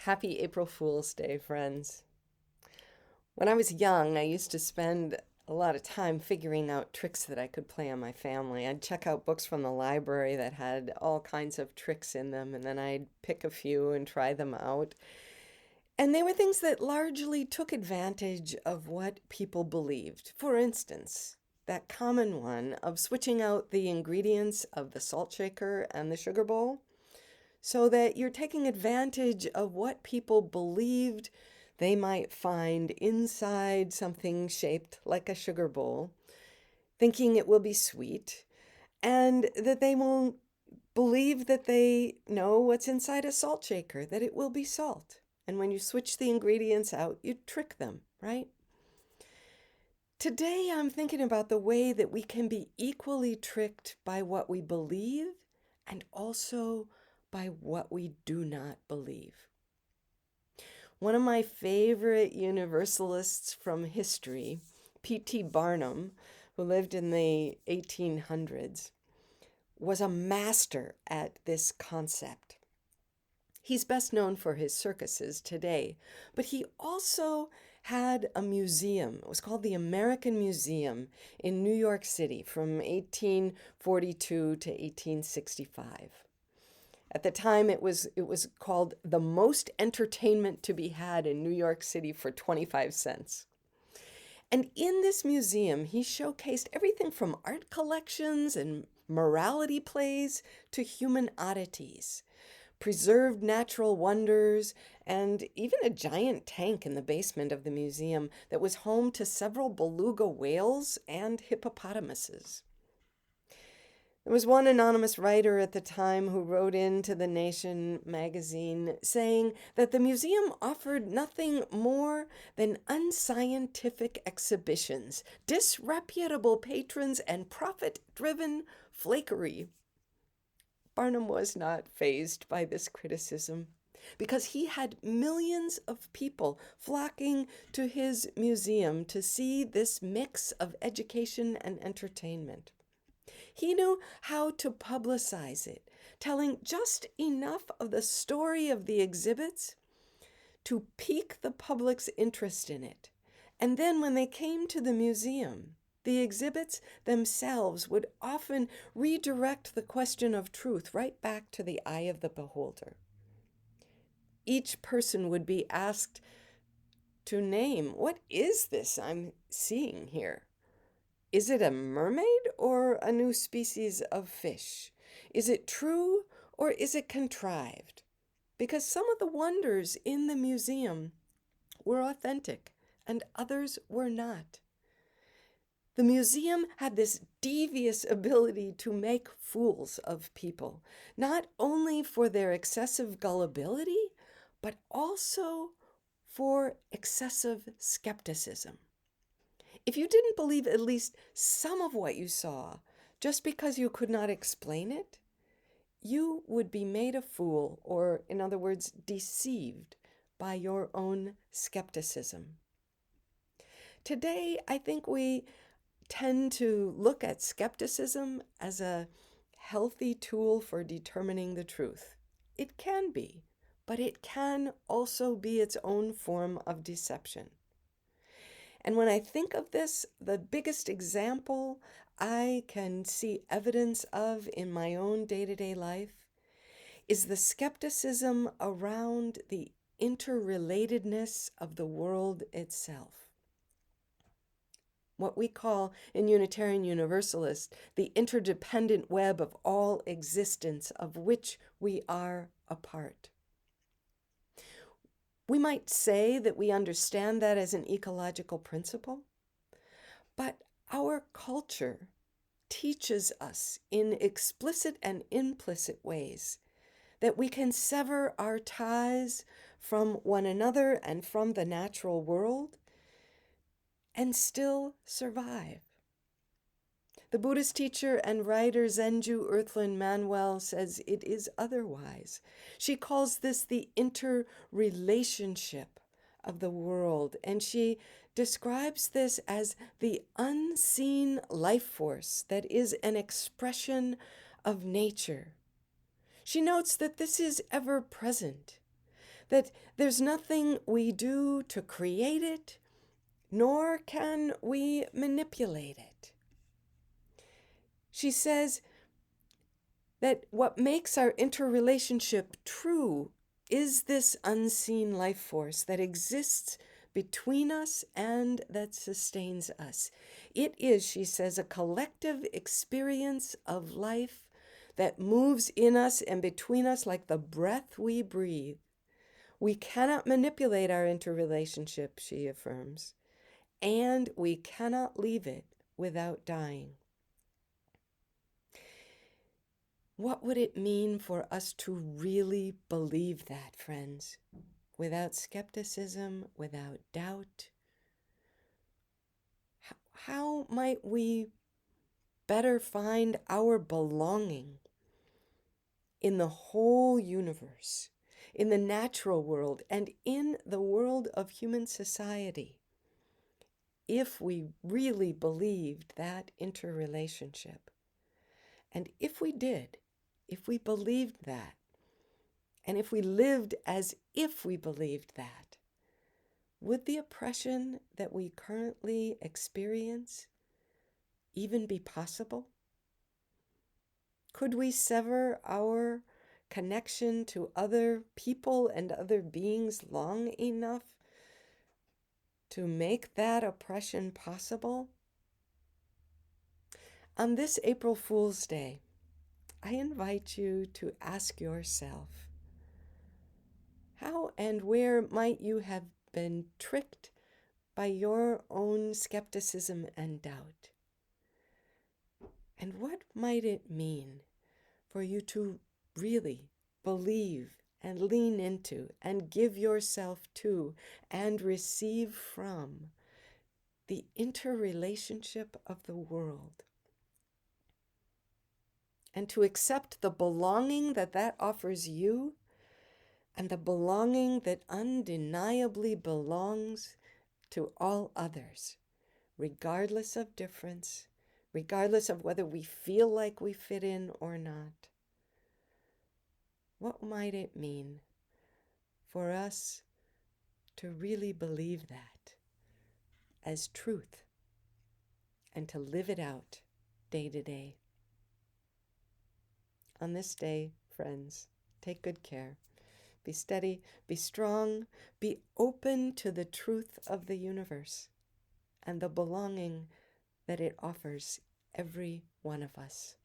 Happy April Fool's Day, friends. When I was young, I used to spend a lot of time figuring out tricks that I could play on my family. I'd check out books from the library that had all kinds of tricks in them, and then I'd pick a few and try them out. And they were things that largely took advantage of what people believed. For instance, that common one of switching out the ingredients of the salt shaker and the sugar bowl so that you're taking advantage of what people believed they might find inside something shaped like a sugar bowl, thinking it will be sweet, and that they won't believe that they know what's inside a salt shaker, that it will be salt. And when you switch the ingredients out, you trick them, right? Today, I'm thinking about the way that we can be equally tricked by what we believe and also by what we do not believe. One of my favorite Universalists from history, P.T. Barnum, who lived in the 1800s, was a master at this concept. He's best known for his circuses today, but he also had a museum. It was called the American Museum in New York City from 1842 to 1865. At the time, it was called the most entertainment to be had in New York City for 25 cents. And in this museum, he showcased everything from art collections and morality plays to human oddities, preserved natural wonders, and even a giant tank in the basement of the museum that was home to several beluga whales and hippopotamuses. There was one anonymous writer at the time who wrote into the Nation magazine saying that the museum offered nothing more than unscientific exhibitions, disreputable patrons, and profit-driven flakery. Barnum was not fazed by this criticism because he had millions of people flocking to his museum to see this mix of education and entertainment. He knew how to publicize it, telling just enough of the story of the exhibits to pique the public's interest in it. And then when they came to the museum, the exhibits themselves would often redirect the question of truth right back to the eye of the beholder. Each person would be asked to name, what is this I'm seeing here? Is it a mermaid or a new species of fish? Is it true or is it contrived? Because some of the wonders in the museum were authentic and others were not. The museum had this devious ability to make fools of people, not only for their excessive gullibility, but also for excessive skepticism. If you didn't believe at least some of what you saw, just because you could not explain it, you would be made a fool, or in other words, deceived by your own skepticism. Today, I think we tend to look at skepticism as a healthy tool for determining the truth. It can be, but it can also be its own form of deception. And when I think of this, the biggest example I can see evidence of in my own day-to-day life is the skepticism around the interrelatedness of the world itself. What we call in Unitarian Universalist the interdependent web of all existence of which we are a part. We might say that we understand that as an ecological principle, but our culture teaches us in explicit and implicit ways that we can sever our ties from one another and from the natural world and still survive. The Buddhist teacher and writer Zenju Earthlyn Manuel says it is otherwise. She calls this the interrelationship of the world, and she describes this as the unseen life force that is an expression of nature. She notes that this is ever present, that there's nothing we do to create it, nor can we manipulate it. She says that what makes our interrelationship true is this unseen life force that exists between us and that sustains us. It is, she says, a collective experience of life that moves in us and between us like the breath we breathe. We cannot manipulate our interrelationship, she affirms, and we cannot leave it without dying. What would it mean for us to really believe that, friends? Without skepticism, without doubt? How might we better find our belonging in the whole universe, in the natural world, and in the world of human society, if we really believed that interrelationship? And if we did, if we believed that, and if we lived as if we believed that, would the oppression that we currently experience even be possible? Could we sever our connection to other people and other beings long enough to make that oppression possible? On this April Fool's Day, I invite you to ask yourself, how and where might you have been tricked by your own skepticism and doubt? And what might it mean for you to really believe and lean into and give yourself to and receive from the interrelationship of the world? And to accept the belonging that that offers you, and the belonging that undeniably belongs to all others, regardless of difference, regardless of whether we feel like we fit in or not. What might it mean for us to really believe that as truth and to live it out day to day? On this day, friends, take good care. Be steady, be strong, be open to the truth of the universe and the belonging that it offers every one of us.